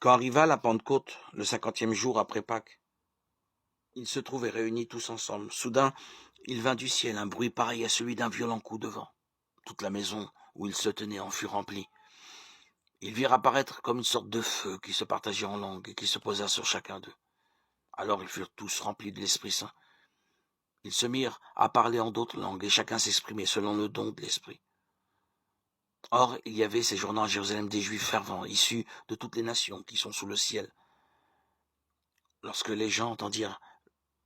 Quand arriva la Pentecôte, le 50e jour après Pâques, ils se trouvaient réunis tous ensemble. Soudain, il vint du ciel un bruit pareil à celui d'un violent coup de vent. Toute la maison où ils se tenaient en fut remplie. Ils virent apparaître comme une sorte de feu qui se partageait en langues et qui se posa sur chacun d'eux. Alors ils furent tous remplis de l'Esprit Saint. Ils se mirent à parler en d'autres langues et chacun s'exprimait selon le don de l'Esprit. Or, il y avait séjournant à Jérusalem des Juifs fervents, issus de toutes les nations qui sont sous le ciel. Lorsque les gens entendirent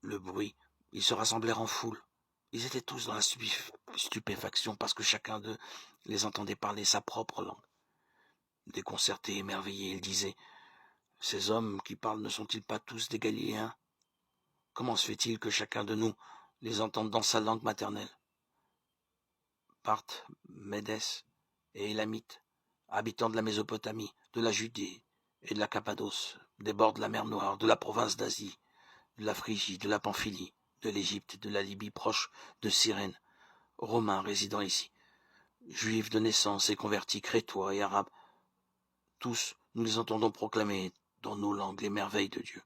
le bruit, ils se rassemblèrent en foule. Ils étaient tous dans la stupéfaction parce que chacun d'eux les entendait parler sa propre langue. Déconcertés, émerveillés, ils disaient « Ces hommes qui parlent ne sont-ils pas tous des Galiléens? Comment se fait-il que chacun de nous les entende dans sa langue maternelle ?» Parthes, Médès et Élamites, habitants de la Mésopotamie, de la Judée et de la Cappadoce, des bords de la mer Noire, de la province d'Asie, de la Phrygie, de la Pamphylie, de l'Égypte et de la Libye proche de Cyrène, Romains résidant ici, Juifs de naissance et convertis, Crétois et Arabes, tous nous les entendons proclamer dans nos langues les merveilles de Dieu.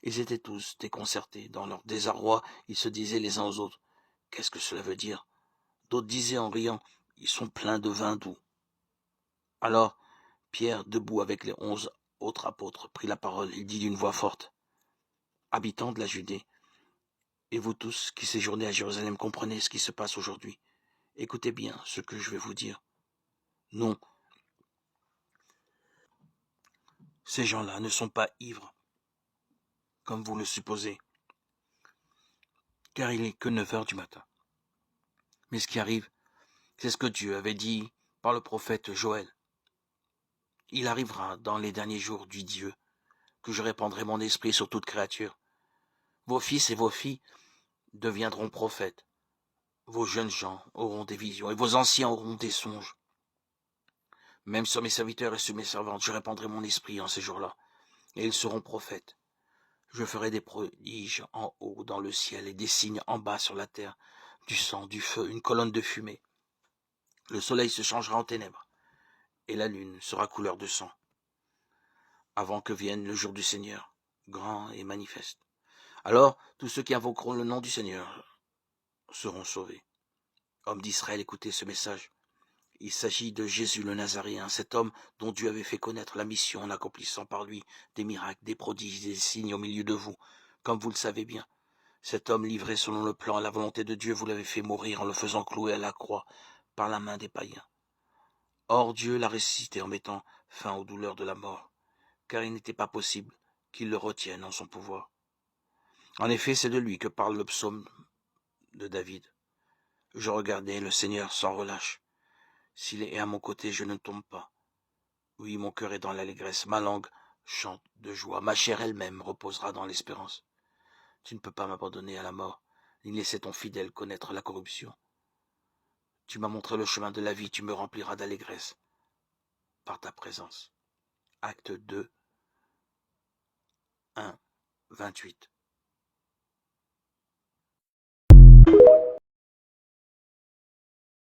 Ils étaient tous déconcertés. Dans leur désarroi, ils se disaient les uns aux autres « Qu'est-ce que cela veut dire ?» D'autres disaient en riant « Ils sont pleins de vin doux. » Alors, Pierre, debout avec les 11 autres apôtres, prit la parole. Il dit d'une voix forte « Habitants de la Judée, et vous tous qui séjournez à Jérusalem, comprenez ce qui se passe aujourd'hui. Écoutez bien ce que je vais vous dire. Non, ces gens-là ne sont pas ivres, comme vous le supposez, car il n'est que 9 heures du matin. Mais ce qui arrive, c'est ce que Dieu avait dit par le prophète Joël. Il arrivera dans les derniers jours, dit Dieu, que je répandrai mon esprit sur toute créature. Vos fils et vos filles deviendront prophètes. Vos jeunes gens auront des visions et vos anciens auront des songes. Même sur mes serviteurs et sur mes servantes, je répandrai mon esprit en ces jours-là, et ils seront prophètes. Je ferai des prodiges en haut dans le ciel et des signes en bas sur la terre, du sang, du feu, une colonne de fumée. Le soleil se changera en ténèbres, et la lune sera couleur de sang, avant que vienne le jour du Seigneur, grand et manifeste. Alors, tous ceux qui invoqueront le nom du Seigneur seront sauvés. Hommes d'Israël, écoutez ce message. Il s'agit de Jésus le Nazaréen, cet homme dont Dieu avait fait connaître la mission en accomplissant par lui des miracles, des prodiges, des signes au milieu de vous, comme vous le savez bien. Cet homme livré selon le plan et la volonté de Dieu, vous l'avez fait mourir en le faisant clouer à la croix par la main des païens. Or Dieu l'a ressuscité en mettant fin aux douleurs de la mort, car il n'était pas possible qu'il le retienne en son pouvoir. En effet, c'est de lui que parle le psaume de David. Je regardais le Seigneur sans relâche. S'il est à mon côté, je ne tombe pas. Oui, mon cœur est dans l'allégresse, ma langue chante de joie, ma chair elle-même reposera dans l'espérance. Tu ne peux pas m'abandonner à la mort, ni laisser ton fidèle connaître la corruption. Tu m'as montré le chemin de la vie, tu me rempliras d'allégresse par ta présence. Acte 2, 1, 28.